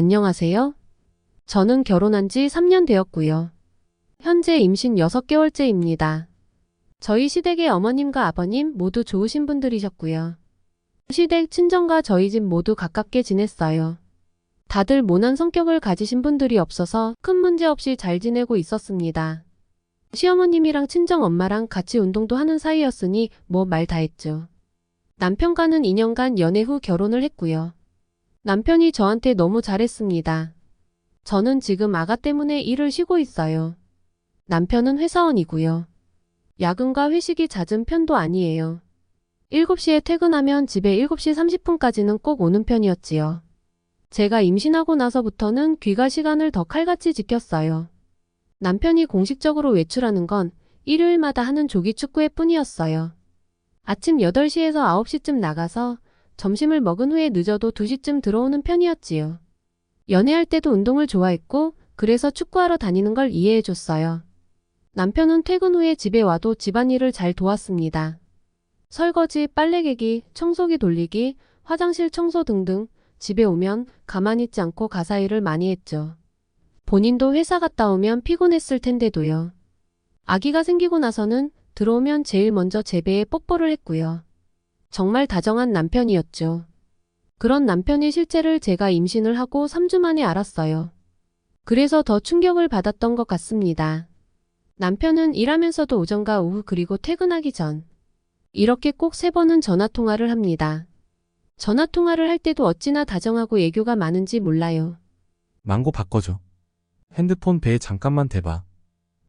안녕하세요. 저는 결혼한 지 3년 되었고요. 현재 임신 6개월째입니다. 저희 시댁의 어머님과 아버님 모두 좋으신 분들이셨고요. 시댁 친정과 저희 집 모두 가깝게 지냈어요. 다들 모난 성격을 가지신 분들이 없어서 큰 문제 없이 잘 지내고 있었습니다. 시어머님이랑 친정 엄마랑 같이 운동도 하는 사이였으니 뭐 말 다 했죠. 남편과는 2년간 연애 후 결혼을 했고요. 남편이 저한테 너무 잘했습니다. 저는 지금 아가 때문에 일을 쉬고 있어요. 남편은 회사원이고요. 야근과 회식이 잦은 편도 아니에요. 7시에 퇴근하면 집에 7시 30분까지는 꼭 오는 편이었지요. 제가 임신하고 나서부터는 귀가 시간을 더 칼같이 지켰어요. 남편이 공식적으로 외출하는 건 일요일마다 하는 조기 축구회 뿐이었어요. 아침 8시에서 9시쯤 나가서 점심을 먹은 후에 늦어도 2시쯤 들어오는 편이었지요. 연애할 때도 운동을 좋아했고 그래서 축구하러 다니는 걸 이해해줬어요. 남편은 퇴근 후에 집에 와도 집안일을 잘 도왔습니다. 설거지, 빨래 개기, 청소기 돌리기, 화장실 청소 등등 집에 오면 가만히 있지 않고 가사 일을 많이 했죠. 본인도 회사 갔다 오면 피곤했을 텐데도요. 아기가 생기고 나서는 들어오면 제일 먼저 제 배에 뽀뽀를 했고요. 정말 다정한 남편이었죠. 그런 남편의 실체를 제가 임신을 하고 3주 만에 알았어요. 그래서 더 충격을 받았던 것 같습니다. 남편은 일하면서도 오전과 오후 그리고 퇴근하기 전 이렇게 꼭 3번은 전화통화를 합니다. 전화통화를 할 때도 어찌나 다정하고 애교가 많은지 몰라요. 망고 바꿔줘. 핸드폰 배에 잠깐만 대봐.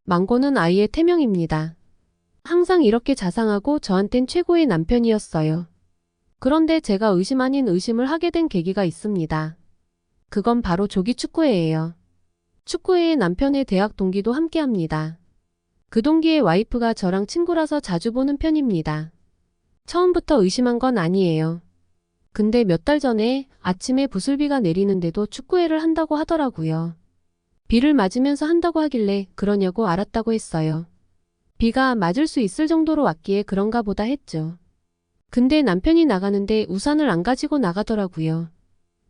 망고는 아이의 태명입니다. 항상 이렇게 자상하고 저한텐 최고의 남편이었어요. 그런데 제가 의심 아닌 의심을 하게 된 계기가 있습니다. 그건 바로 조기 축구회예요. 축구회에 남편의 대학 동기도 함께합니다. 그 동기의 와이프가 저랑 친구라서 자주 보는 편입니다. 처음부터 의심한 건 아니에요. 근데 몇 달 전에 아침에 부슬비가 내리는데도 축구회를 한다고 하더라고요. 비를 맞으면서 한다고 하길래 그러냐고 알았다고 했어요. 비가 맞을 수 있을 정도로 왔기에 그런가 보다 했죠. 근데 남편이 나가는데 우산을 안 가지고 나가더라고요.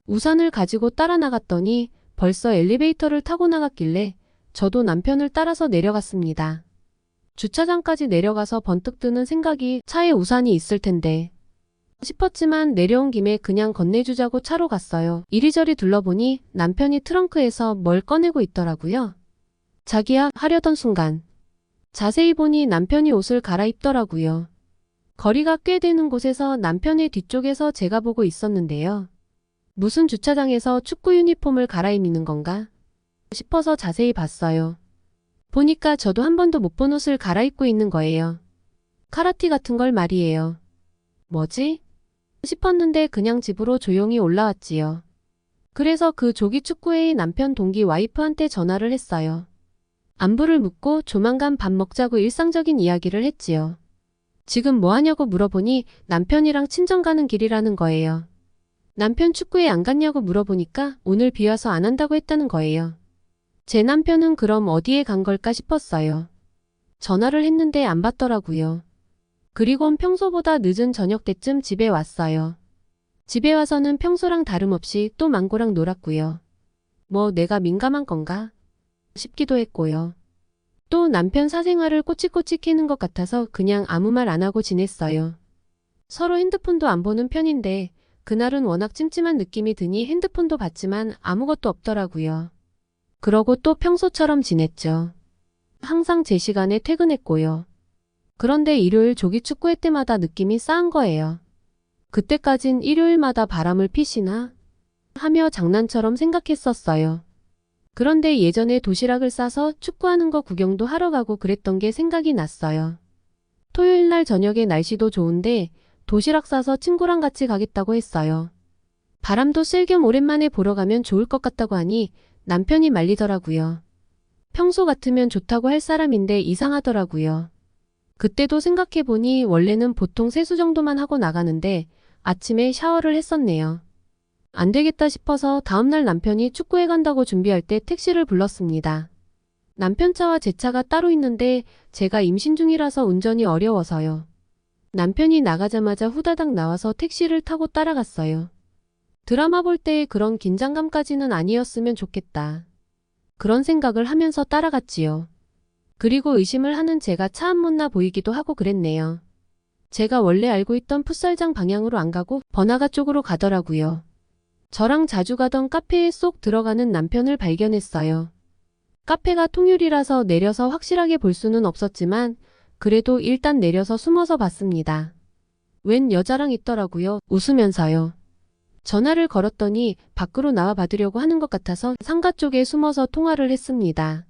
우산을 가지고 따라 나갔더니 벌써 엘리베이터를 타고 나갔길래 저도 남편을 따라서 내려갔습니다. 주차장까지 내려가서 번뜩 드는 생각이 차에 우산이 있을 텐데 싶었지만 내려온 김에 그냥 건네주자고 차로 갔어요. 이리저리 둘러보니 남편이 트렁크에서 뭘 꺼내고 있더라고요. 자기야 하려던 순간 자세히 보니 남편이 옷을 갈아입더라고요. 거리가 꽤 되는 곳에서 남편의 뒤쪽에서 제가 보고 있었는데요. 무슨 주차장에서 축구 유니폼을 갈아입는 건가 싶어서 자세히 봤어요. 보니까 저도 한 번도 못 본 옷을 갈아입고 있는 거예요. 카라티 같은 걸 말이에요. 뭐지? 싶었는데 그냥 집으로 조용히 올라왔지요. 그래서 그 조기 축구회의 남편 동기 와이프한테 전화를 했어요. 안부를 묻고 조만간 밥 먹자고 일상적인 이야기를 했지요. 지금 뭐 하냐고 물어보니 남편이랑 친정 가는 길이라는 거예요. 남편 축구회 안 갔냐고 물어보니까 오늘 비 와서 안 한다고 했다는 거예요. 제 남편은 그럼 어디에 간 걸까 싶었어요. 전화를 했는데 안 받더라고요. 그리곤 평소보다 늦은 저녁 때쯤 집에 왔어요. 집에 와서는 평소랑 다름없이 또 망고랑 놀았고요. 뭐 내가 민감한 건가 싶기도 했고요. 또 남편 사생활을 꼬치꼬치 캐는 것 같아서 그냥 아무 말 안 하고 지냈어요. 서로 핸드폰도 안 보는 편인데 그날은 워낙 찜찜한 느낌이 드니 핸드폰도 봤지만 아무것도 없더라고요. 그러고 또 평소처럼 지냈죠. 항상 제 시간에 퇴근했고요. 그런데 일요일 조기 축구회 때마다 느낌이 싸한 거예요. 그때까진 일요일마다 바람을 피시나 하며 장난처럼 생각했었어요. 그런데 예전에 도시락을 싸서 축구하는 거 구경도 하러 가고 그랬던 게 생각이 났어요. 토요일 날 저녁에 날씨도 좋은데 도시락 싸서 친구랑 같이 가겠다고 했어요. 바람도 쐴 겸 오랜만에 보러 가면 좋을 것 같다고 하니 남편이 말리더라고요. 평소 같으면 좋다고 할 사람인데 이상하더라고요. 그때도 생각해보니 원래는 보통 세수 정도만 하고 나가는데 아침에 샤워를 했었네요. 안 되겠다 싶어서 다음날 남편이 축구회 간다고 준비할 때 택시를 불렀습니다. 남편 차와 제 차가 따로 있는데 제가 임신 중이라서 운전이 어려워서요. 남편이 나가자마자 후다닥 나와서 택시를 타고 따라갔어요. 드라마 볼 때의 그런 긴장감까지는 아니었으면 좋겠다. 그런 생각을 하면서 따라갔지요. 그리고 의심을 하는 제가 참 못나 보이기도 하고 그랬네요. 제가 원래 알고 있던 풋살장 방향으로 안 가고 번화가 쪽으로 가더라고요. 저랑 자주 가던 카페에 쏙 들어가는 남편을 발견했어요. 카페가 통유리라서 내려서 확실하게 볼 수는 없었지만 그래도 일단 내려서 숨어서 봤습니다. 웬 여자랑 있더라고요. 웃으면서요. 전화를 걸었더니 밖으로 나와 받으려고 하는 것 같아서 상가 쪽에 숨어서 통화를 했습니다.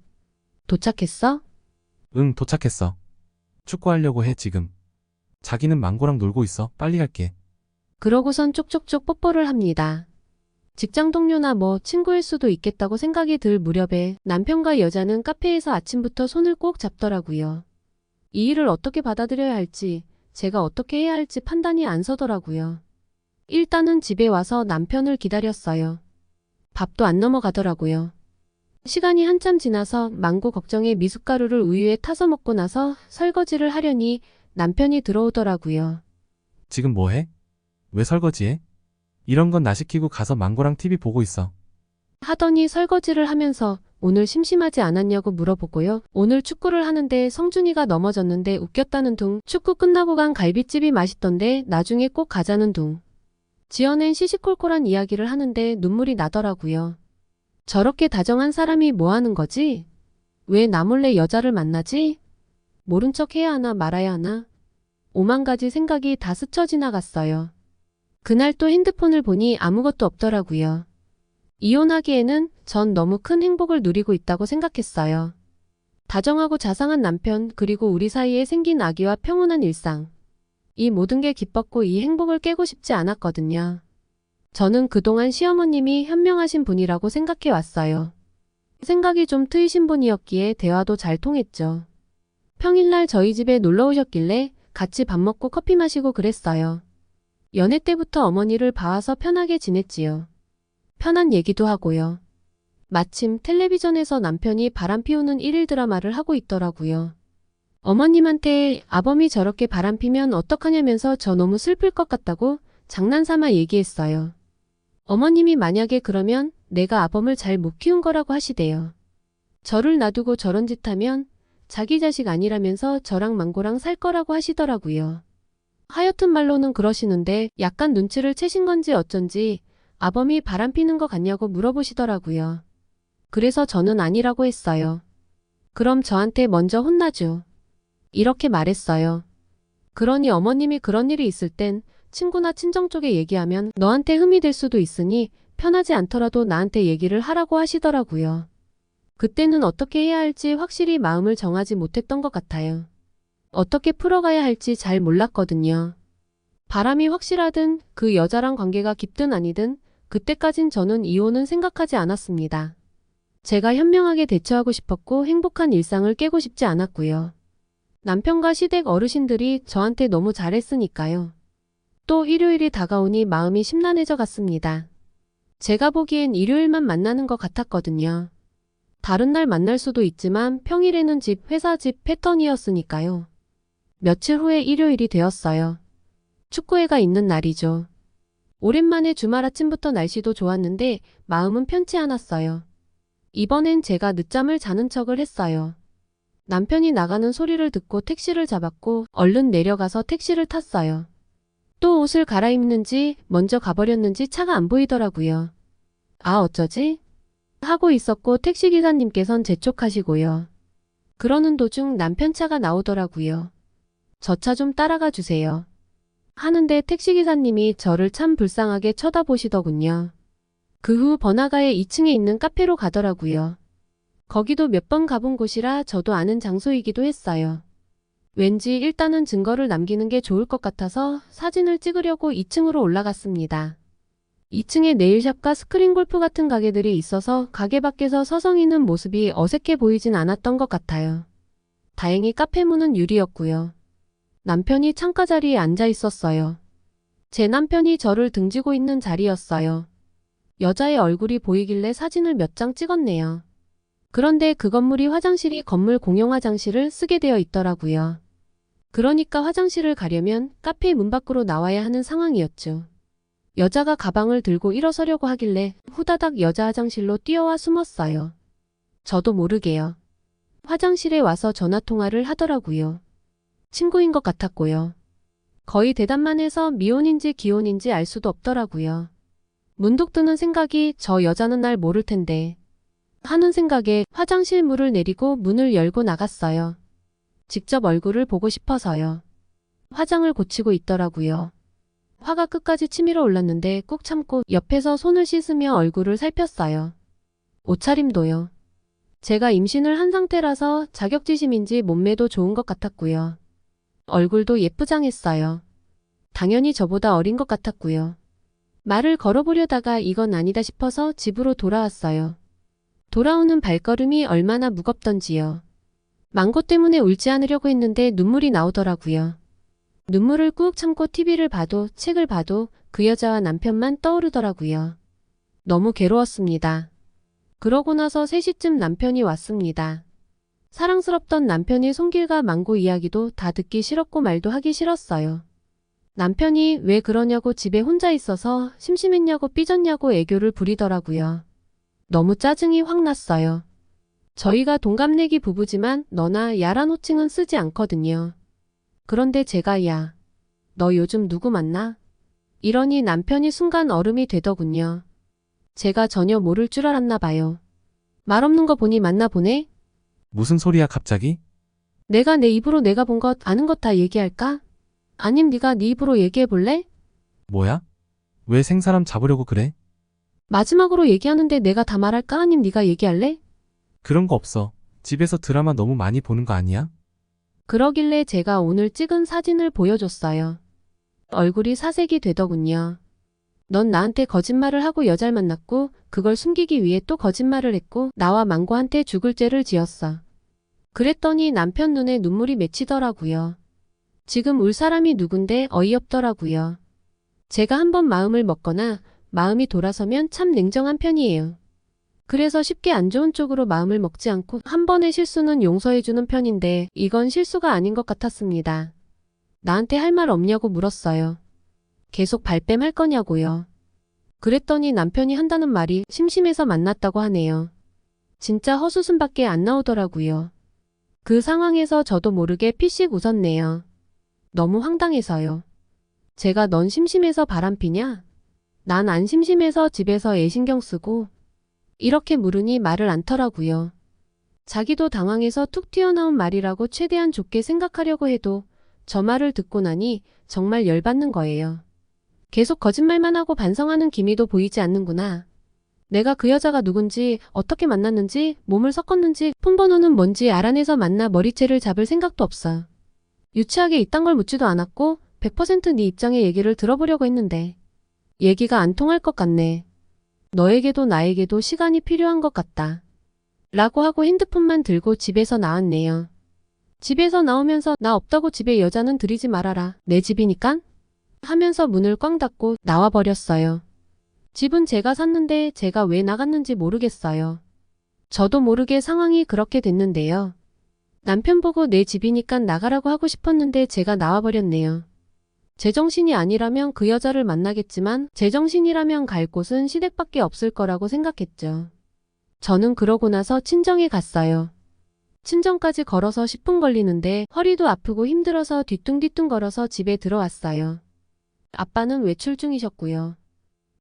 도착했어? 응, 도착했어. 축구하려고 해, 지금. 자기는 망고랑 놀고 있어. 빨리 갈게. 그러고선 쪽쪽쪽 뽀뽀를 합니다. 직장 동료나 뭐 친구일 수도 있겠다고 생각이 들 무렵에 남편과 여자는 카페에서 아침부터 손을 꼭 잡더라고요. 이 일을 어떻게 받아들여야 할지, 제가 어떻게 해야 할지 판단이 안 서더라고요. 일단은 집에 와서 남편을 기다렸어요. 밥도 안 넘어가더라고요. 시간이 한참 지나서 망고 걱정에 미숫가루를 우유에 타서 먹고 나서 설거지를 하려니 남편이 들어오더라고요. 지금 뭐 해? 왜 설거지해? 이런 건 나 시키고 가서 망고랑 TV 보고 있어. 하더니 설거지를 하면서 오늘 심심하지 않았냐고 물어보고요. 오늘 축구를 하는데 성준이가 넘어졌는데 웃겼다는 둥. 축구 끝나고 간 갈비집이 맛있던데 나중에 꼭 가자는 둥. 지어낸 시시콜콜한 이야기를 하는데 눈물이 나더라고요. 저렇게 다정한 사람이 뭐 하는 거지? 왜 나 몰래 여자를 만나지? 모른 척 해야 하나 말아야 하나? 오만 가지 생각이 다 스쳐 지나갔어요. 그날 또 핸드폰을 보니 아무것도 없더라고요. 이혼하기에는 전 너무 큰 행복을 누리고 있다고 생각했어요. 다정하고 자상한 남편, 그리고 우리 사이에 생긴 아기와 평온한 일상. 이 모든 게 기뻤고 이 행복을 깨고 싶지 않았거든요. 저는 그동안 시어머님이 현명하신 분이라고 생각해 왔어요. 생각이 좀 트이신 분이었기에 대화도 잘 통했죠. 평일날 저희 집에 놀러 오셨길래 같이 밥 먹고 커피 마시고 그랬어요. 연애 때부터 어머니를 봐와서 편하게 지냈지요. 편한 얘기도 하고요. 마침 텔레비전에서 남편이 바람 피우는 일일 드라마를 하고 있더라고요. 어머님한테 아범이 저렇게 바람 피면 어떡하냐면서 저 너무 슬플 것 같다고 장난삼아 얘기했어요. 어머님이 만약에 그러면 내가 아범을 잘 못 키운 거라고 하시대요. 저를 놔두고 저런 짓 하면 자기 자식 아니라면서 저랑 망고랑 살 거라고 하시더라고요. 하여튼 말로는 그러시는데 약간 눈치를 채신 건지 어쩐지 아범이 바람 피는 것 같냐고 물어보시더라고요. 그래서 저는 아니라고 했어요. 그럼 저한테 먼저 혼나죠. 이렇게 말했어요. 그러니 어머님이 그런 일이 있을 땐 친구나 친정 쪽에 얘기하면 너한테 흠이 될 수도 있으니 편하지 않더라도 나한테 얘기를 하라고 하시더라고요. 그때는 어떻게 해야 할지 확실히 마음을 정하지 못했던 것 같아요. 어떻게 풀어가야 할지 잘 몰랐거든요. 바람이 확실하든 그 여자랑 관계가 깊든 아니든 그때까진 저는 이혼은 생각하지 않았습니다. 제가 현명하게 대처하고 싶었고 행복한 일상을 깨고 싶지 않았고요. 남편과 시댁 어르신들이 저한테 너무 잘했으니까요. 또 일요일이 다가오니 마음이 심란해져 갔습니다. 제가 보기엔 일요일만 만나는 것 같았거든요. 다른 날 만날 수도 있지만 평일에는 집, 회사 집 패턴이었으니까요. 며칠 후에 일요일이 되었어요. 축구회가 있는 날이죠. 오랜만에 주말 아침부터 날씨도 좋았는데 마음은 편치 않았어요. 이번엔 제가 늦잠을 자는 척을 했어요. 남편이 나가는 소리를 듣고 택시를 잡았고 얼른 내려가서 택시를 탔어요. 또 옷을 갈아입는지 먼저 가버렸는지 차가 안 보이더라고요. 아, 어쩌지? 하고 있었고 택시기사님께선 재촉하시고요. 그러는 도중 남편 차가 나오더라고요. 저 차 좀 따라가 주세요. 하는데 택시기사님이 저를 참 불쌍하게 쳐다보시더군요. 그 후 번화가의 2층에 있는 카페로 가더라고요. 거기도 몇 번 가본 곳이라 저도 아는 장소이기도 했어요. 왠지 일단은 증거를 남기는 게 좋을 것 같아서 사진을 찍으려고 2층으로 올라갔습니다. 2층에 네일샵과 스크린 골프 같은 가게들이 있어서 가게 밖에서 서성이는 모습이 어색해 보이진 않았던 것 같아요. 다행히 카페 문은 유리였고요. 남편이 창가 자리에 앉아 있었어요. 제 남편이 저를 등지고 있는 자리였어요. 여자의 얼굴이 보이길래 사진을 몇 장 찍었네요. 그런데 그 건물이 화장실이 건물 공용 화장실을 쓰게 되어 있더라고요. 그러니까 화장실을 가려면 카페 문 밖으로 나와야 하는 상황이었죠. 여자가 가방을 들고 일어서려고 하길래 후다닥 여자 화장실로 뛰어와 숨었어요. 저도 모르게요. 화장실에 와서 전화통화를 하더라고요. 친구인 것 같았고요. 거의 대답만 해서 미혼인지 기혼인지 알 수도 없더라고요. 문득 드는 생각이 저 여자는 날 모를 텐데 하는 생각에 화장실 문을 내리고 문을 열고 나갔어요. 직접 얼굴을 보고 싶어서요. 화장을 고치고 있더라고요. 화가 끝까지 치밀어 올랐는데 꾹 참고 옆에서 손을 씻으며 얼굴을 살폈어요. 옷차림도요. 제가 임신을 한 상태라서 자격지심인지 몸매도 좋은 것 같았고요. 얼굴도 예쁘장했어요. 당연히 저보다 어린 것 같았고요. 말을 걸어보려다가 이건 아니다 싶어서 집으로 돌아왔어요. 돌아오는 발걸음이 얼마나 무겁던지요. 망고 때문에 울지 않으려고 했는데 눈물이 나오더라고요. 눈물을 꾹 참고 TV를 봐도 책을 봐도 그 여자와 남편만 떠오르더라고요. 너무 괴로웠습니다. 그러고 나서 3시쯤 남편이 왔습니다. 사랑스럽던 남편의 손길과 망고 이야기도 다 듣기 싫었고 말도 하기 싫었어요. 남편이 왜 그러냐고 집에 혼자 있어서 심심했냐고 삐졌냐고 애교를 부리더라고요. 너무 짜증이 확 났어요. 저희가 동갑내기 부부지만 너나 야란 호칭은 쓰지 않거든요. 그런데 제가 야, 너 요즘 누구 만나? 이러니 남편이 순간 얼음이 되더군요. 제가 전혀 모를 줄 알았나 봐요. 말 없는 거 보니 맞나 보네? 무슨 소리야 갑자기? 내가 내 입으로 내가 본 것 아는 것 다 얘기할까? 아님 네가 네 입으로 얘기해 볼래? 뭐야? 왜 생사람 잡으려고 그래? 마지막으로 얘기하는데 내가 다 말할까? 아님 네가 얘기할래? 그런 거 없어. 집에서 드라마 너무 많이 보는 거 아니야? 그러길래 제가 오늘 찍은 사진을 보여줬어요. 얼굴이 사색이 되더군요. 넌 나한테 거짓말을 하고 여자를 만났고 그걸 숨기기 위해 또 거짓말을 했고 나와 망고한테 죽을 죄를 지었어. 그랬더니 남편 눈에 눈물이 맺히더라고요. 지금 울 사람이 누군데 어이없더라고요. 제가 한번 마음을 먹거나 마음이 돌아서면 참 냉정한 편이에요. 그래서 쉽게 안 좋은 쪽으로 마음을 먹지 않고 한 번의 실수는 용서해주는 편인데 이건 실수가 아닌 것 같았습니다. 나한테 할 말 없냐고 물었어요. 계속 발뺌할 거냐고요. 그랬더니 남편이 한다는 말이 심심해서 만났다고 하네요. 진짜 헛웃음밖에 안 나오더라고요. 그 상황에서 저도 모르게 피식 웃었네요. 너무 황당해서요. 제가 넌 심심해서 바람피냐? 난 안 심심해서 집에서 애 신경 쓰고 이렇게 물으니 말을 않더라고요. 자기도 당황해서 툭 튀어나온 말이라고 최대한 좋게 생각하려고 해도 저 말을 듣고 나니 정말 열받는 거예요. 계속 거짓말만 하고 반성하는 기미도 보이지 않는구나. 내가 그 여자가 누군지, 어떻게 만났는지, 몸을 섞었는지, 폰번호는 뭔지 알아내서 만나 머리채를 잡을 생각도 없어. 유치하게 이딴 걸 묻지도 않았고 100% 네 입장의 얘기를 들어보려고 했는데 얘기가 안 통할 것 같네. 너에게도 나에게도 시간이 필요한 것 같다. 라고 하고 핸드폰만 들고 집에서 나왔네요. 집에서 나오면서 나 없다고 집에 여자는 들이지 말아라. 내 집이니깐? 하면서 문을 꽝 닫고 나와버렸어요. 집은 제가 샀는데 제가 왜 나갔는지 모르겠어요. 저도 모르게 상황이 그렇게 됐는데요. 남편 보고 내 집이니까 나가라고 하고 싶었는데 제가 나와버렸네요. 제정신이 아니라면 그 여자를 만나겠지만 제정신이라면 갈 곳은 시댁밖에 없을 거라고 생각했죠. 저는 그러고 나서 친정에 갔어요. 친정까지 걸어서 10분 걸리는데 허리도 아프고 힘들어서 뒤뚱뒤뚱 걸어서 집에 들어왔어요. 아빠는 외출 중이셨고요.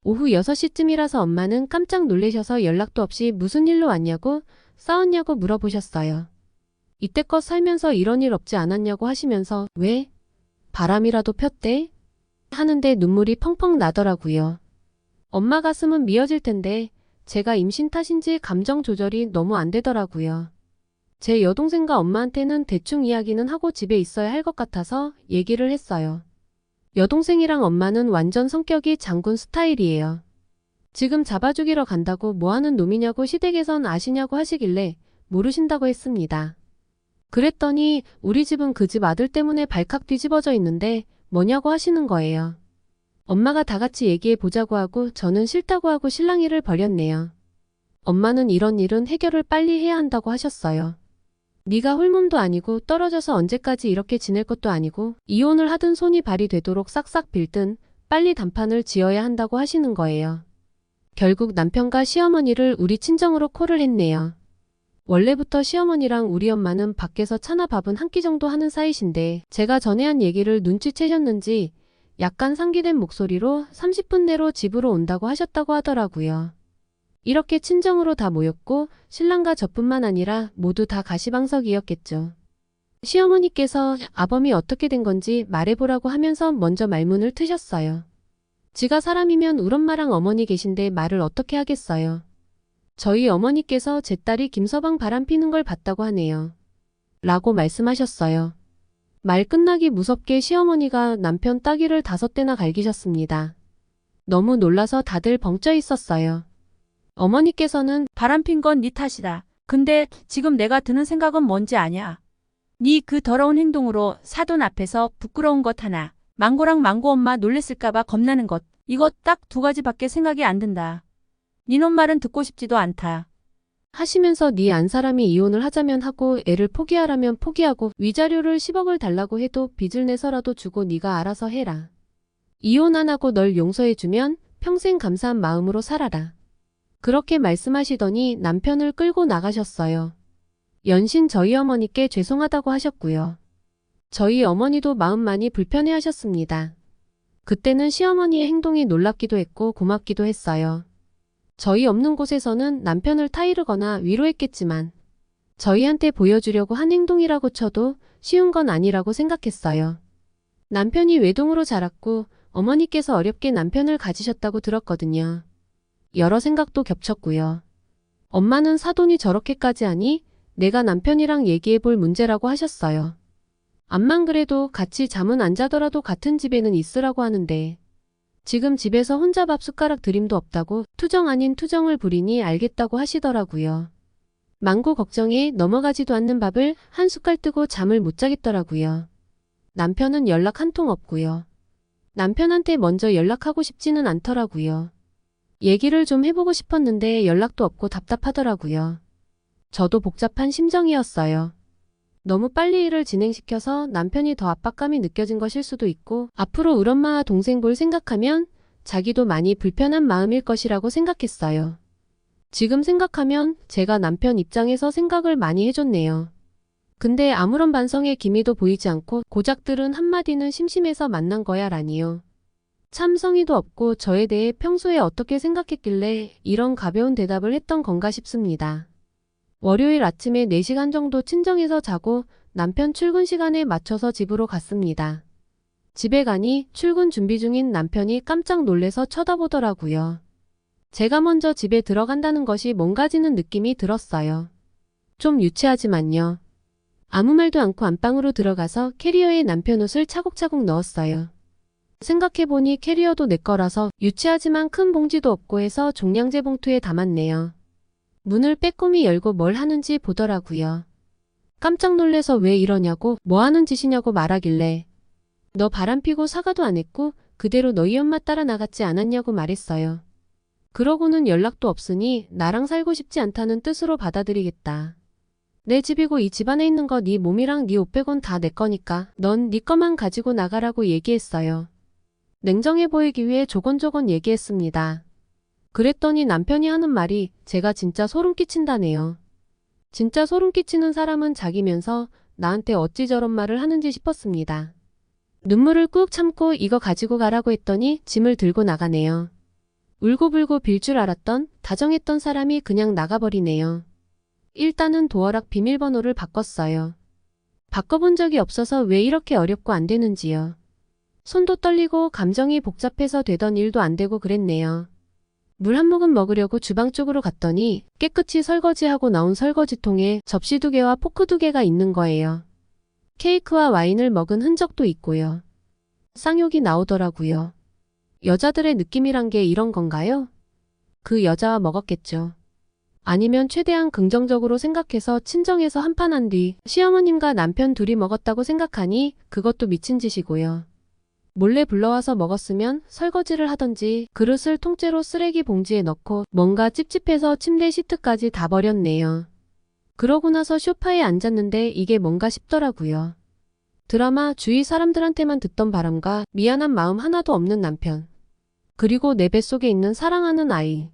오후 6시쯤이라서 엄마는 깜짝 놀라셔서 연락도 없이 무슨 일로 왔냐고 싸웠냐고 물어보셨어요. 이때껏 살면서 이런 일 없지 않았냐고 하시면서 왜? 바람이라도 폈대? 하는데 눈물이 펑펑 나더라고요. 엄마 가슴은 미어질 텐데 제가 임신 탓인지 감정 조절이 너무 안 되더라고요. 제 여동생과 엄마한테는 대충 이야기는 하고 집에 있어야 할 것 같아서 얘기를 했어요. 여동생이랑 엄마는 완전 성격이 장군 스타일이에요. 지금 잡아주기러 간다고 뭐하는 놈이냐고 시댁에선 아시냐고 하시길래 모르신다고 했습니다. 그랬더니 우리 집은 그 집 아들 때문에 발칵 뒤집어져 있는데 뭐냐고 하시는 거예요. 엄마가 다 같이 얘기해 보자고 하고 저는 싫다고 하고 실랑이를 벌였네요. 엄마는 이런 일은 해결을 빨리 해야 한다고 하셨어요. 네가 홀몸도 아니고 떨어져서 언제까지 이렇게 지낼 것도 아니고 이혼을 하든 손이 발이 되도록 싹싹 빌든 빨리 단판을 지어야 한다고 하시는 거예요. 결국 남편과 시어머니를 우리 친정으로 콜을 했네요. 원래부터 시어머니랑 우리 엄마는 밖에서 차나 밥은 한 끼 정도 하는 사이신데 제가 전에 한 얘기를 눈치채셨는지 약간 상기된 목소리로 30분 내로 집으로 온다고 하셨다고 하더라고요. 이렇게 친정으로 다 모였고 신랑과 저뿐만 아니라 모두 다 가시방석이었겠죠. 시어머니께서 아범이 어떻게 된 건지 말해보라고 하면서 먼저 말문을 트셨어요. 지가 사람이면 울엄마랑 어머니 계신데 말을 어떻게 하겠어요. 저희 어머니께서 제 딸이 김서방 바람피는 걸 봤다고 하네요. 라고 말씀하셨어요. 말 끝나기 무섭게 시어머니가 남편 따귀를 5대나 갈기셨습니다. 너무 놀라서 다들 벙쪄 있었어요. 어머니께서는 바람핀 건 네 탓이다. 근데 지금 내가 드는 생각은 뭔지 아냐? 네 그 더러운 행동으로 사돈 앞에서 부끄러운 것 하나, 망고랑 망고 엄마 놀랬을까봐 겁나는 것, 이거 딱 2가지밖에 생각이 안 든다. 니놈 말은 듣고 싶지도 않다. 하시면서 네 안 사람이 이혼을 하자면 하고 애를 포기하라면 포기하고 위자료를 10억을 달라고 해도 빚을 내서라도 주고 네가 알아서 해라. 이혼 안 하고 널 용서해주면 평생 감사한 마음으로 살아라. 그렇게 말씀하시더니 남편을 끌고 나가셨어요. 연신 저희 어머니께 죄송하다고 하셨고요. 저희 어머니도 마음 많이 불편해하셨습니다. 그때는 시어머니의 행동이 놀랍기도 했고 고맙기도 했어요. 저희 없는 곳에서는 남편을 타이르거나 위로했겠지만 저희한테 보여주려고 한 행동이라고 쳐도 쉬운 건 아니라고 생각했어요. 남편이 외동으로 자랐고 어머니께서 어렵게 남편을 가지셨다고 들었거든요. 여러 생각도 겹쳤고요. 엄마는 사돈이 저렇게까지 하니 내가 남편이랑 얘기해 볼 문제라고 하셨어요. 암만 그래도 같이 잠은 안 자더라도 같은 집에는 있으라고 하는데 지금 집에서 혼자 밥 숟가락 들임도 없다고 투정 아닌 투정을 부리니 알겠다고 하시더라고요. 망고 걱정에 넘어가지도 않는 밥을 한 숟갈 뜨고 잠을 못 자겠더라고요. 남편은 연락 한 통 없고요. 남편한테 먼저 연락하고 싶지는 않더라고요. 얘기를 좀 해보고 싶었는데 연락도 없고 답답하더라고요. 저도 복잡한 심정이었어요. 너무 빨리 일을 진행시켜서 남편이 더 압박감이 느껴진 것일 수도 있고 앞으로 울 엄마와 동생 볼 생각하면 자기도 많이 불편한 마음일 것이라고 생각했어요. 지금 생각하면 제가 남편 입장에서 생각을 많이 해줬네요. 근데 아무런 반성의 기미도 보이지 않고 고작 들은 한마디는 심심해서 만난 거야 라니요. 참 성의도 없고 저에 대해 평소에 어떻게 생각했길래 이런 가벼운 대답을 했던 건가 싶습니다. 월요일 아침에 4시간 정도 친정에서 자고 남편 출근 시간에 맞춰서 집으로 갔습니다. 집에 가니 출근 준비 중인 남편이 깜짝 놀래서 쳐다보더라고요. 제가 먼저 집에 들어간다는 것이 뭔가지는 느낌이 들었어요. 좀 유치하지만요. 아무 말도 않고 안방으로 들어가서 캐리어에 남편 옷을 차곡차곡 넣었어요. 생각해보니 캐리어도 내 거라서 유치하지만 큰 봉지도 없고 해서 종량제 봉투에 담았네요. 문을 빼꼼히 열고 뭘 하는지 보더라고요. 깜짝 놀래서 왜 이러냐고 뭐 하는 짓이냐고 말하길래 너 바람피고 사과도 안 했고 그대로 너희 엄마 따라 나갔지 않았냐고 말했어요. 그러고는 연락도 없으니 나랑 살고 싶지 않다는 뜻으로 받아들이겠다. 내 집이고 이 집안에 있는 거 네 몸이랑 네 옷 빼곤 다 내 거니까 넌 네 거만 가지고 나가라고 얘기했어요. 냉정해 보이기 위해 조곤조곤 얘기했습니다. 그랬더니 남편이 하는 말이 제가 진짜 소름 끼친다네요. 진짜 소름 끼치는 사람은 자기면서 나한테 어찌 저런 말을 하는지 싶었습니다. 눈물을 꾹 참고 이거 가지고 가라고 했더니 짐을 들고 나가네요. 울고불고 빌 줄 알았던 다정했던 사람이 그냥 나가버리네요. 일단은 도어락 비밀번호를 바꿨어요. 바꿔본 적이 없어서 왜 이렇게 어렵고 안 되는지요. 손도 떨리고 감정이 복잡해서 되던 일도 안 되고 그랬네요. 물 한 모금 먹으려고 주방 쪽으로 갔더니 깨끗이 설거지하고 나온 설거지통에 접시 2개와 포크 2개가 있는 거예요. 케이크와 와인을 먹은 흔적도 있고요. 쌍욕이 나오더라고요. 여자들의 느낌이란 게 이런 건가요? 그 여자와 먹었겠죠. 아니면 최대한 긍정적으로 생각해서 친정에서 한판 한 뒤 시어머님과 남편 둘이 먹었다고 생각하니 그것도 미친 짓이고요. 몰래 불러와서 먹었으면 설거지를 하던지 그릇을 통째로 쓰레기 봉지에 넣고 뭔가 찝찝해서 침대 시트까지 다 버렸네요. 그러고 나서 소파에 앉았는데 이게 뭔가 싶더라고요. 드라마 주위 사람들한테만 듣던 바람과 미안한 마음 하나도 없는 남편. 그리고 내 뱃속에 있는 사랑하는 아이.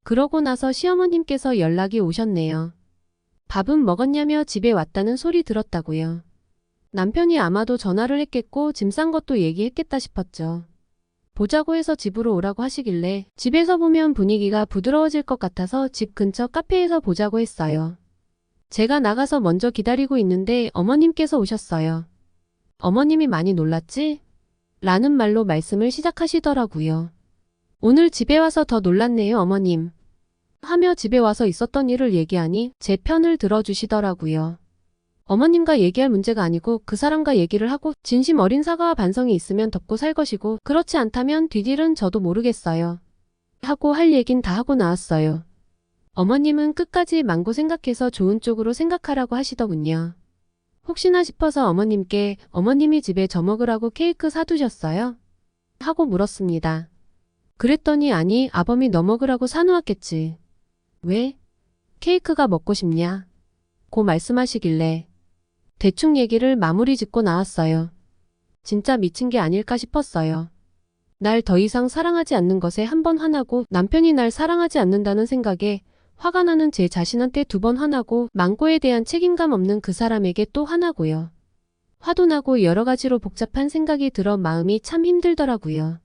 그러고 나서 시어머님께서 연락이 오셨네요. 밥은 먹었냐며 집에 왔다는 소리 들었다고요. 남편이 아마도 전화를 했겠고 짐 싼 것도 얘기했겠다 싶었죠. 보자고 해서 집으로 오라고 하시길래 집에서 보면 분위기가 부드러워질 것 같아서 집 근처 카페에서 보자고 했어요. 제가 나가서 먼저 기다리고 있는데 어머님께서 오셨어요. 어머님이 많이 놀랐지? 라는 말로 말씀을 시작하시더라고요. 오늘 집에 와서 더 놀랐네요, 어머님. 하며 집에 와서 있었던 일을 얘기하니 제 편을 들어주시더라고요. 어머님과 얘기할 문제가 아니고 그 사람과 얘기를 하고 진심 어린 사과와 반성이 있으면 덮고 살 것이고 그렇지 않다면 뒷일은 저도 모르겠어요. 하고 할 얘긴 다 하고 나왔어요. 어머님은 끝까지 망고 생각해서 좋은 쪽으로 생각하라고 하시더군요. 혹시나 싶어서 어머님께 어머님이 집에 저 먹으라고 케이크 사두셨어요? 하고 물었습니다. 그랬더니 아니 아범이 너 먹으라고 사놓았겠지. 왜? 케이크가 먹고 싶냐? 고 말씀하시길래 대충 얘기를 마무리 짓고 나왔어요. 진짜 미친 게 아닐까 싶었어요. 날 더 이상 사랑하지 않는 것에 한 번 화나고 남편이 날 사랑하지 않는다는 생각에 화가 나는 제 자신한테 2번 화나고 망고에 대한 책임감 없는 그 사람에게 또 화나고요. 화도 나고 여러 가지로 복잡한 생각이 들어 마음이 참 힘들더라고요.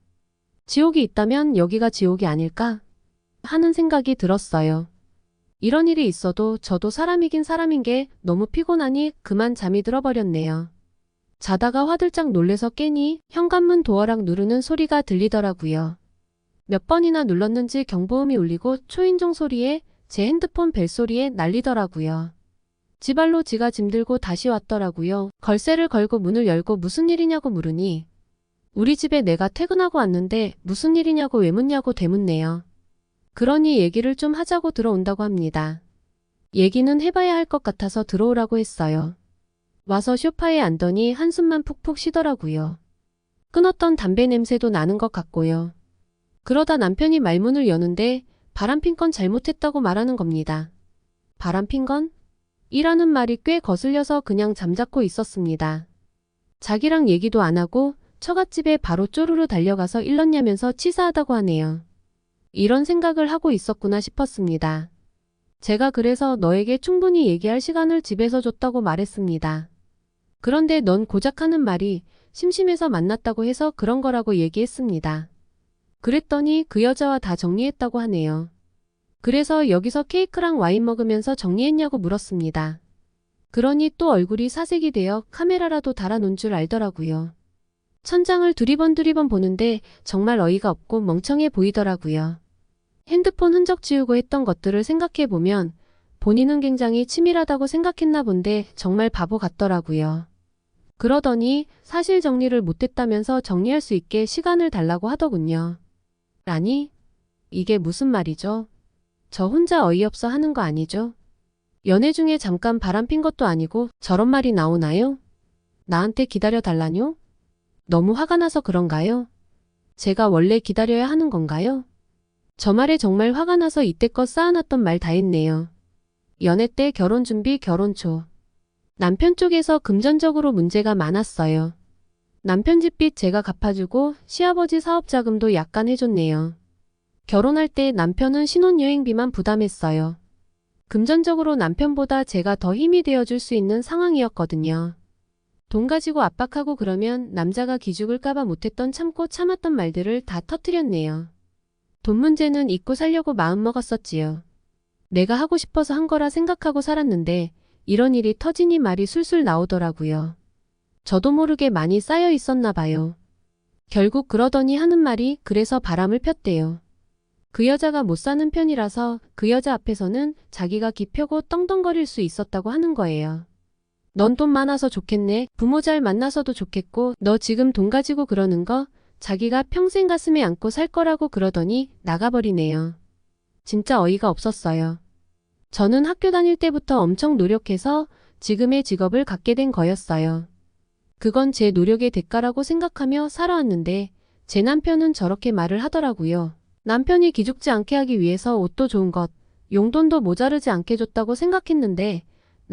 지옥이 있다면 여기가 지옥이 아닐까? 하는 생각이 들었어요. 이런 일이 있어도 저도 사람이긴 사람인 게 너무 피곤하니 그만 잠이 들어버렸네요. 자다가 화들짝 놀래서 깨니 현관문 도어락 누르는 소리가 들리더라고요. 몇 번이나 눌렀는지 경보음이 울리고 초인종 소리에 제 핸드폰 벨소리에 난리더라고요. 지발로 지가 짐 들고 다시 왔더라고요. 걸쇠를 걸고 문을 열고 무슨 일이냐고 물으니 우리 집에 내가 퇴근하고 왔는데 무슨 일이냐고 왜 묻냐고 되묻네요. 그러니 얘기를 좀 하자고 들어온다고 합니다. 얘기는 해봐야 할 것 같아서 들어오라고 했어요. 와서 소파에 앉더니 한숨만 푹푹 쉬더라고요. 끊었던 담배 냄새도 나는 것 같고요. 그러다 남편이 말문을 여는데 바람핀 건 잘못했다고 말하는 겁니다. 바람핀 건? 이라는 말이 꽤 거슬려서 그냥 잠자코 있었습니다. 자기랑 얘기도 안 하고 처갓집에 바로 쪼르르 달려가서 일렀냐면서 치사하다고 하네요. 이런 생각을 하고 있었구나 싶었습니다. 제가 그래서 너에게 충분히 얘기할 시간을 집에서 줬다고 말했습니다. 그런데 넌 고작 하는 말이 심심해서 만났다고 해서 그런 거라고 얘기했습니다. 그랬더니 그 여자와 다 정리했다고 하네요. 그래서 여기서 케이크랑 와인 먹으면서 정리했냐고 물었습니다. 그러니 또 얼굴이 사색이 되어 카메라라도 달아놓은 줄 알더라고요. 천장을 두리번 보는데 정말 어이가 없고 멍청해 보이더라고요. 핸드폰 흔적 지우고 했던 것들을 생각해보면 본인은 굉장히 치밀하다고 생각했나 본데 정말 바보 같더라고요. 그러더니 사실 정리를 못했다면서 정리할 수 있게 시간을 달라고 하더군요. 아니, 이게 무슨 말이죠? 저 혼자 어이없어 하는 거 아니죠? 연애 중에 잠깐 바람핀 것도 아니고 저런 말이 나오나요? 나한테 기다려달라뇨? 너무 화가 나서 그런가요? 제가 원래 기다려야 하는 건가요? 저 말에 정말 화가 나서 이때껏 쌓아놨던 말 다 했네요. 연애 때 결혼 준비 결혼 초. 남편 쪽에서 금전적으로 문제가 많았어요. 남편 집빚 제가 갚아주고 시아버지 사업자금도 약간 해줬네요. 결혼할 때 남편은 신혼여행비만 부담했어요. 금전적으로 남편보다 제가 더 힘이 되어줄 수 있는 상황이었거든요. 돈 가지고 압박하고 그러면 남자가 기죽을까봐 못했던 참고 참았던 말들을 다 터뜨렸네요. 돈 문제는 잊고 살려고 마음먹었었지요. 내가 하고 싶어서 한 거라 생각하고 살았는데 이런 일이 터지니 말이 술술 나오더라고요. 저도 모르게 많이 쌓여 있었나 봐요. 결국 그러더니 하는 말이 그래서 바람을 폈대요. 그 여자가 못 사는 편이라서 그 여자 앞에서는 자기가 기펴고 떵떵거릴 수 있었다고 하는 거예요. 넌 돈 많아서 좋겠네. 부모 잘 만나서도 좋겠고 너 지금 돈 가지고 그러는 거 자기가 평생 가슴에 안고 살 거라고 그러더니 나가버리네요. 진짜 어이가 없었어요. 저는 학교 다닐 때부터 엄청 노력해서 지금의 직업을 갖게 된 거였어요. 그건 제 노력의 대가라고 생각하며 살아왔는데 제 남편은 저렇게 말을 하더라고요. 남편이 기죽지 않게 하기 위해서 옷도 좋은 것, 용돈도 모자르지 않게 줬다고 생각했는데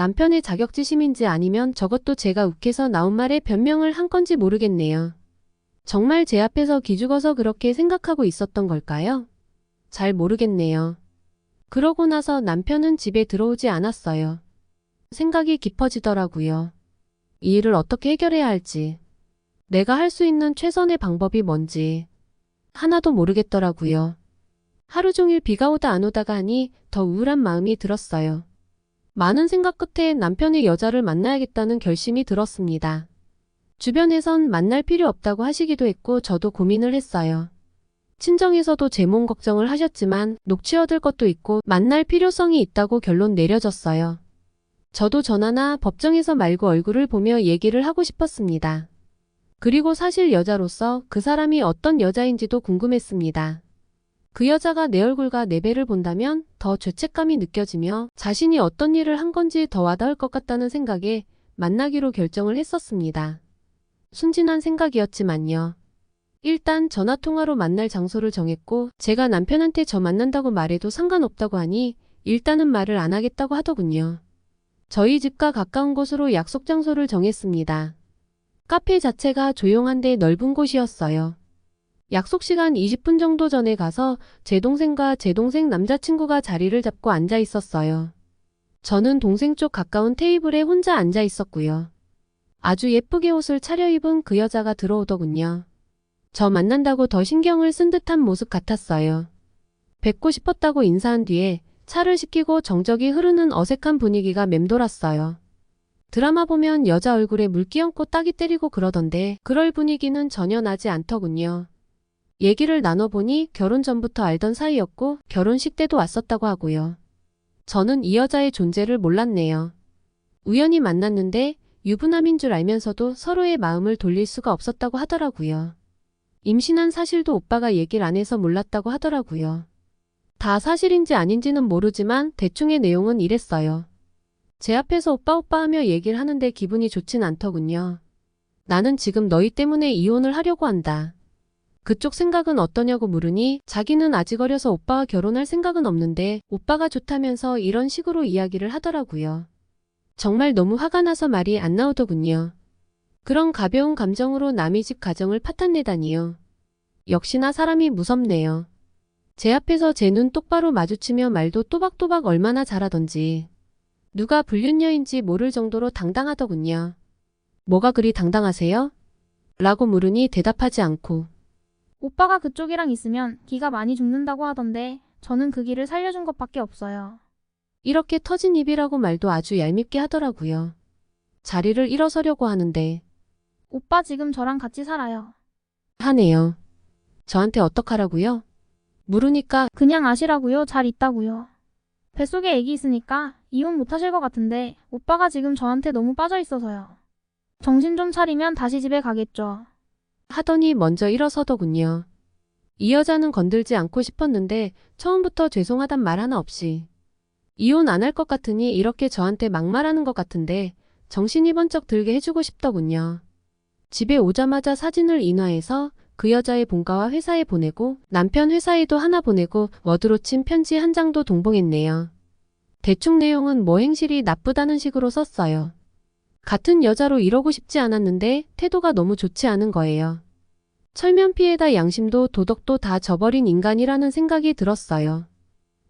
남편의 자격지심인지 아니면 저것도 제가 욱해서 나온 말에 변명을 한 건지 모르겠네요. 정말 제 앞에서 기죽어서 그렇게 생각하고 있었던 걸까요? 잘 모르겠네요. 그러고 나서 남편은 집에 들어오지 않았어요. 생각이 깊어지더라고요. 이 일을 어떻게 해결해야 할지, 내가 할 수 있는 최선의 방법이 뭔지 하나도 모르겠더라고요. 하루 종일 비가 오다 안 오다가 하니 더 우울한 마음이 들었어요. 많은 생각 끝에 남편의 여자를 만나야겠다는 결심이 들었습니다. 주변에선 만날 필요 없다고 하시기도 했고 저도 고민을 했어요. 친정에서도 제 몸 걱정을 하셨지만 녹취 얻을 것도 있고 만날 필요성이 있다고 결론 내려졌어요. 저도 전화나 법정에서 말고 얼굴을 보며 얘기를 하고 싶었습니다. 그리고 사실 여자로서 그 사람이 어떤 여자인지도 궁금했습니다. 그 여자가 내 얼굴과 내 배를 본다면 더 죄책감이 느껴지며 자신이 어떤 일을 한 건지 더 와닿을 것 같다는 생각에 만나기로 결정을 했었습니다. 순진한 생각이었지만요. 일단 전화통화로 만날 장소를 정했고 제가 남편한테 저 만난다고 말해도 상관없다고 하니 일단은 말을 안 하겠다고 하더군요. 저희 집과 가까운 곳으로 약속 장소를 정했습니다. 카페 자체가 조용한데 넓은 곳이었어요. 약속 시간 20분 정도 전에 가서 제 동생과 제 동생 남자친구가 자리를 잡고 앉아 있었어요. 저는 동생 쪽 가까운 테이블에 혼자 앉아 있었고요. 아주 예쁘게 옷을 차려입은 그 여자가 들어오더군요. 저 만난다고 더 신경을 쓴 듯한 모습 같았어요. 뵙고 싶었다고 인사한 뒤에 차를 시키고 정적이 흐르는 어색한 분위기가 맴돌았어요. 드라마 보면 여자 얼굴에 물 끼얹고 따기 때리고 그러던데 그럴 분위기는 전혀 나지 않더군요. 얘기를 나눠보니 결혼 전부터 알던 사이였고 결혼식 때도 왔었다고 하고요. 저는 이 여자의 존재를 몰랐네요. 우연히 만났는데 유부남인 줄 알면서도 서로의 마음을 돌릴 수가 없었다고 하더라고요. 임신한 사실도 오빠가 얘기를 안 해서 몰랐다고 하더라고요. 다 사실인지 아닌지는 모르지만 대충의 내용은 이랬어요. 제 앞에서 오빠 오빠 하며 얘기를 하는데 기분이 좋진 않더군요. 나는 지금 너희 때문에 이혼을 하려고 한다. 그쪽 생각은 어떠냐고 물으니 자기는 아직 어려서 오빠와 결혼할 생각은 없는데 오빠가 좋다면서 이런 식으로 이야기를 하더라고요. 정말 너무 화가 나서 말이 안 나오더군요. 그런 가벼운 감정으로 남의 집 가정을 파탄내다니요. 역시나 사람이 무섭네요. 제 앞에서 제 눈 똑바로 마주치며 말도 또박또박 얼마나 잘하던지. 누가 불륜녀인지 모를 정도로 당당하더군요. 뭐가 그리 당당하세요? 라고 물으니 대답하지 않고. 오빠가 그쪽이랑 있으면 기가 많이 죽는다고 하던데 저는 그 기를 살려준 것밖에 없어요. 이렇게 터진 입이라고 말도 아주 얄밉게 하더라고요. 자리를 일어서려고 하는데 오빠 지금 저랑 같이 살아요. 하네요. 저한테 어떡하라고요? 물으니까 그냥 아시라고요. 잘 있다고요. 뱃속에 애기 있으니까 이혼 못 하실 것 같은데 오빠가 지금 저한테 너무 빠져 있어서요. 정신 좀 차리면 다시 집에 가겠죠. 하더니 먼저 일어서더군요. 이 여자는 건들지 않고 싶었는데 처음부터 죄송하단 말 하나 없이 이혼 안 할 것 같으니 이렇게 저한테 막말하는 것 같은데 정신이 번쩍 들게 해주고 싶더군요. 집에 오자마자 사진을 인화해서 그 여자의 본가와 회사에 보내고 남편 회사에도 하나 보내고 워드로 친 편지 한 장도 동봉했네요. 대충 내용은 뭐 행실이 나쁘다는 식으로 썼어요. 같은 여자로 이러고 싶지 않았는데 태도가 너무 좋지 않은 거예요. 철면피에다 양심도 도덕도 다 저버린 인간이라는 생각이 들었어요.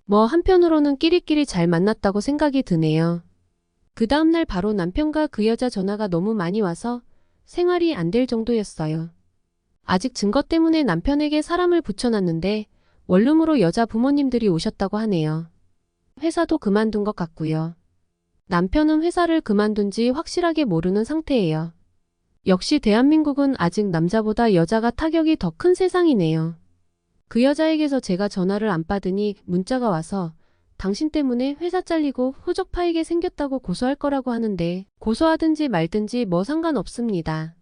뭐 한편으로는 끼리끼리 잘 만났다고 생각이 드네요. 그 다음날 바로 남편과 그 여자 전화가 너무 많이 와서 생활이 안 될 정도였어요. 아직 증거 때문에 남편에게 사람을 붙여놨는데 원룸으로 여자 부모님들이 오셨다고 하네요. 회사도 그만둔 것 같고요. 남편은 회사를 그만둔 지 확실하게 모르는 상태예요. 역시 대한민국은 아직 남자보다 여자가 타격이 더 큰 세상이네요. 그 여자에게서 제가 전화를 안 받으니 문자가 와서 당신 때문에 회사 잘리고 호적 파이게 생겼다고 고소할 거라고 하는데 고소하든지 말든지 뭐 상관없습니다.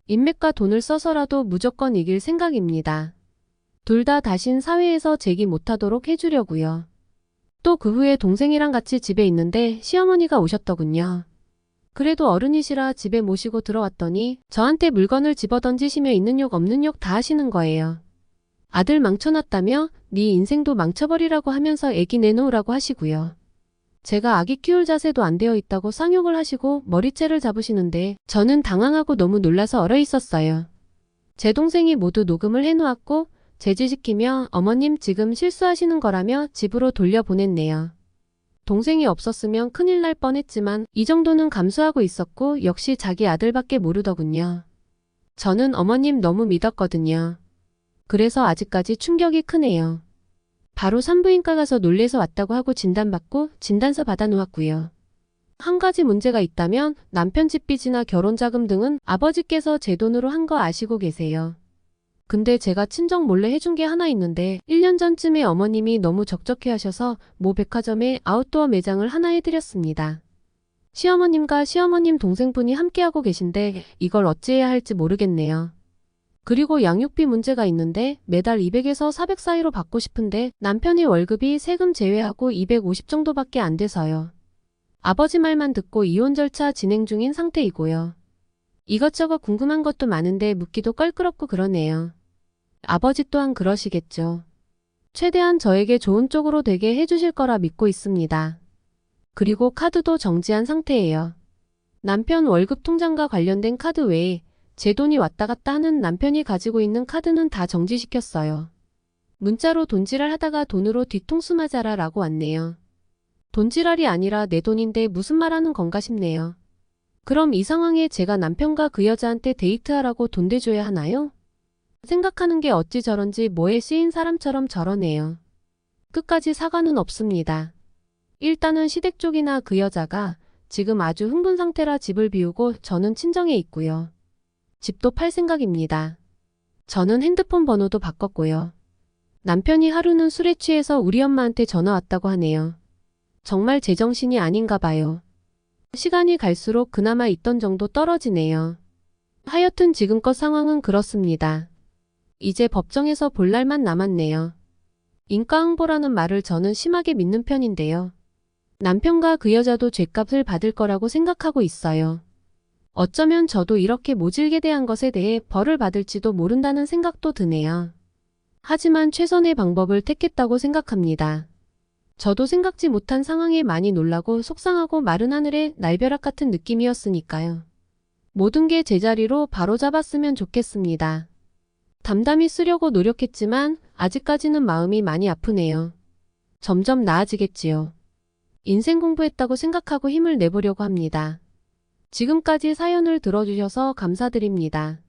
인맥과 돈을 써서라도 무조건 이길 생각입니다. 둘 다 다신 사회에서 재기 못하도록 해주려고요. 또 그 후에 동생이랑 같이 집에 있는데 시어머니가 오셨더군요. 그래도 어른이시라 집에 모시고 들어왔더니 저한테 물건을 집어던지시며 있는 욕 없는 욕 다 하시는 거예요. 아들 망쳐놨다며 네 인생도 망쳐버리라고 하면서 애기 내놓으라고 하시고요. 제가 아기 키울 자세도 안 되어 있다고 쌍욕을 하시고 머리채를 잡으시는데 저는 당황하고 너무 놀라서 얼어 있었어요. 제 동생이 모두 녹음을 해놓았고 제지시키며 어머님 지금 실수하시는 거라며 집으로 돌려보냈네요. 동생이 없었으면 큰일 날 뻔했지만 이 정도는 감수하고 있었고 역시 자기 아들밖에 모르더군요. 저는 어머님 너무 믿었거든요. 그래서 아직까지 충격이 크네요. 바로 산부인과 가서 놀래서 왔다고 하고 진단받고 진단서 받아놓았고요. 한 가지 문제가 있다면 남편 집빚이나 결혼자금 등은 아버지께서 제 돈으로 한 거 아시고 계세요. 근데 제가 친정 몰래 해준 게 하나 있는데 1년 전쯤에 어머님이 너무 적적해 하셔서 모 백화점에 아웃도어 매장을 하나 해드렸습니다. 시어머님과 시어머님 동생분이 함께하고 계신데 이걸 어찌해야 할지 모르겠네요. 그리고 양육비 문제가 있는데 매달 200에서 400 사이로 받고 싶은데 남편이 월급이 세금 제외하고 250 정도밖에 안 돼서요. 아버지 말만 듣고 이혼 절차 진행 중인 상태이고요. 이것저것 궁금한 것도 많은데 묻기도 껄끄럽고 그러네요. 아버지 또한 그러시겠죠. 최대한 저에게 좋은 쪽으로 되게 해주실 거라 믿고 있습니다. 그리고 카드도 정지한 상태예요. 남편 월급 통장과 관련된 카드 외에 제 돈이 왔다 갔다 하는 남편이 가지고 있는 카드는 다 정지시켰어요. 문자로 돈지랄 하다가 돈으로 뒤통수 맞아라 라고 왔네요. 돈지랄이 아니라 내 돈인데 무슨 말하는 건가 싶네요. 그럼 이 상황에 제가 남편과 그 여자한테 데이트하라고 돈 대줘야 하나요? 생각하는 게 어찌 저런지 뭐에 씌인 사람처럼 저러네요. 끝까지 사과는 없습니다. 일단은 시댁 쪽이나 그 여자가 지금 아주 흥분 상태라 집을 비우고 저는 친정에 있고요. 집도 팔 생각입니다. 저는 핸드폰 번호도 바꿨고요. 남편이 하루는 술에 취해서 우리 엄마한테 전화 왔다고 하네요. 정말 제정신이 아닌가 봐요. 시간이 갈수록 그나마 있던 정도 떨어지네요. 하여튼 지금껏 상황은 그렇습니다. 이제 법정에서 볼 날만 남았네요. 인과응보라는 말을 저는 심하게 믿는 편인데요. 남편과 그 여자도 죗값을 받을 거라고 생각하고 있어요. 어쩌면 저도 이렇게 모질게 대한 것에 대해 벌을 받을지도 모른다는 생각도 드네요. 하지만 최선의 방법을 택했다고 생각합니다. 저도 생각지 못한 상황에 많이 놀라고 속상하고 마른 하늘의 날벼락 같은 느낌이었으니까요. 모든 게 제자리로 바로잡았으면 좋겠습니다. 담담히 쓰려고 노력했지만 아직까지는 마음이 많이 아프네요. 점점 나아지겠지요. 인생 공부했다고 생각하고 힘을 내보려고 합니다. 지금까지 사연을 들어주셔서 감사드립니다.